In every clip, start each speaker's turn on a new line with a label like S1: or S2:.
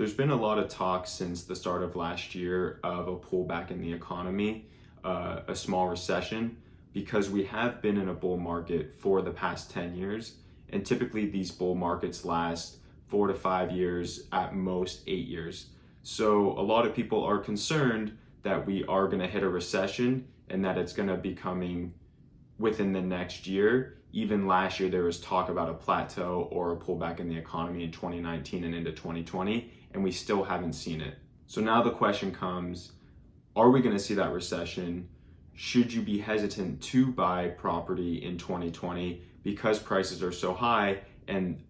S1: There's been a lot of talk since the start of last year of a pullback in the economy, a small recession, because we have been in a bull market for the past 10 years. And typically these bull markets last 4 to 5 years, at most 8 years. So a lot of people are concerned that we are going to hit a recession and that it's going to be coming within the next year. Even last year, there was talk about a plateau or a pullback in the economy in 2019 and into 2020, and we still haven't seen it. So now the question comes, are we going to see that recession? Should you be hesitant to buy property in 2020 because prices are so high and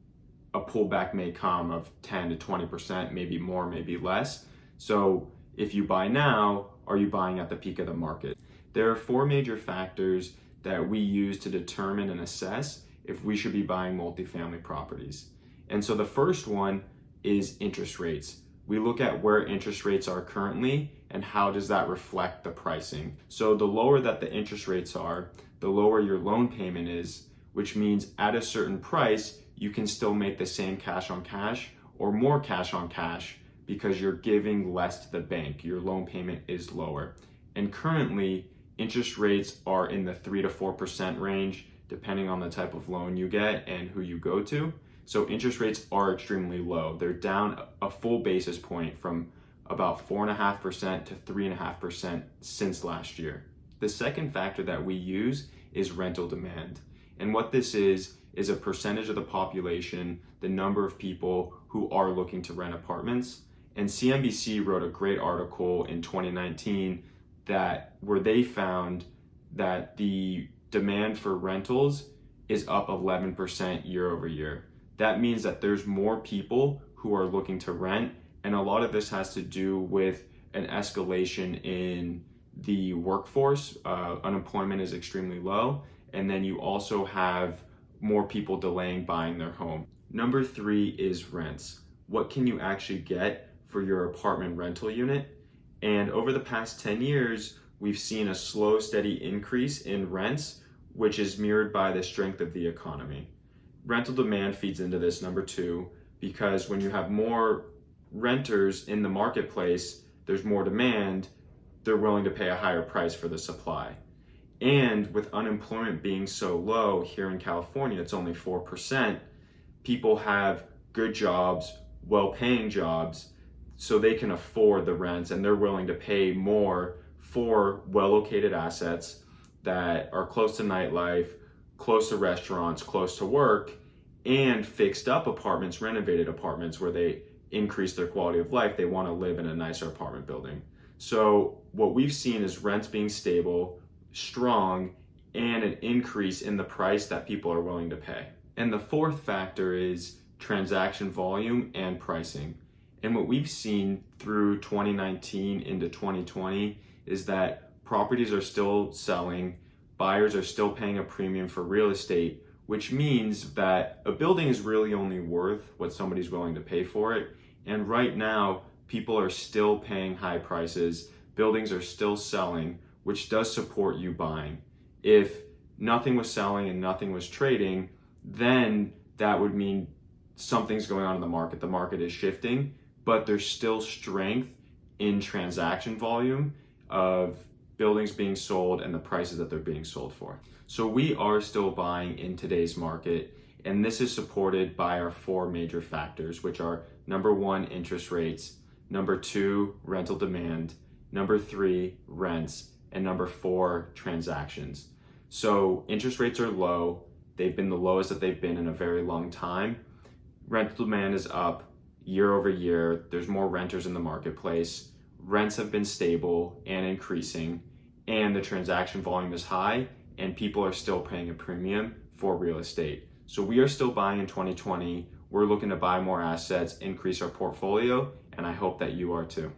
S1: a pullback may come of 10 to 20%, maybe more, maybe less? So if you buy now, are you buying at the peak of the market? There are 4 major factors that we use to determine and assess if we should be buying multifamily properties. And so the first one is interest rates. We look at where interest rates are currently and how does that reflect the pricing. So the lower that the interest rates are, the lower your loan payment is, which means at a certain price, you can still make the same cash on cash or more cash on cash because you're giving less to the bank. Your loan payment is lower. And currently, interest rates are in the 3 to 4% range, depending on the type of loan you get and who you go to. So interest rates are extremely low. They're down a full basis point from about 4.5% to 3.5% since last year. The second factor that we use is rental demand. And what this is a percentage of the population, the number of people who are looking to rent apartments. And CNBC wrote a great article in 2019 where they found that the demand for rentals is up 11% year over year. That means that there's more people who are looking to rent, and a lot of this has to do with an escalation in the workforce. Unemployment is extremely low, and then you also have more people delaying buying their home. Number 3 is rents. What can you actually get for your apartment rental unit? And over the past 10 years, we've seen a slow, steady increase in rents, which is mirrored by the strength of the economy. Rental demand feeds into this, number 2, because when you have more renters in the marketplace, there's more demand, they're willing to pay a higher price for the supply. And with unemployment being so low here in California, it's only 4%, people have good jobs, well-paying jobs, so they can afford the rents and they're willing to pay more for well-located assets that are close to nightlife, close to restaurants, close to work, and fixed up apartments, renovated apartments where they increase their quality of life. They want to live in a nicer apartment building. So what we've seen is rents being stable, strong, and an increase in the price that people are willing to pay. And the fourth factor is transaction volume and pricing. And what we've seen through 2019 into 2020 is that properties are still selling, buyers are still paying a premium for real estate, which means that a building is really only worth what somebody's willing to pay for it. And right now, people are still paying high prices, buildings are still selling, which does support you buying. If nothing was selling and nothing was trading, then that would mean something's going on in the market. The market is shifting, but there's still strength in transaction volume of buildings being sold and the prices that they're being sold for. So we are still buying in today's market, and this is supported by our 4 major factors, which are number 1, interest rates, number 2, rental demand, number 3, rents, and number 4, transactions. So interest rates are low. They've been the lowest that they've been in a very long time. Rental demand is up year over year. There's more renters in the marketplace. Rents have been stable and increasing, and the transaction volume is high, and people are still paying a premium for real estate. So we are still buying in 2020. We're looking to buy more assets, increase our portfolio, and I hope that you are too.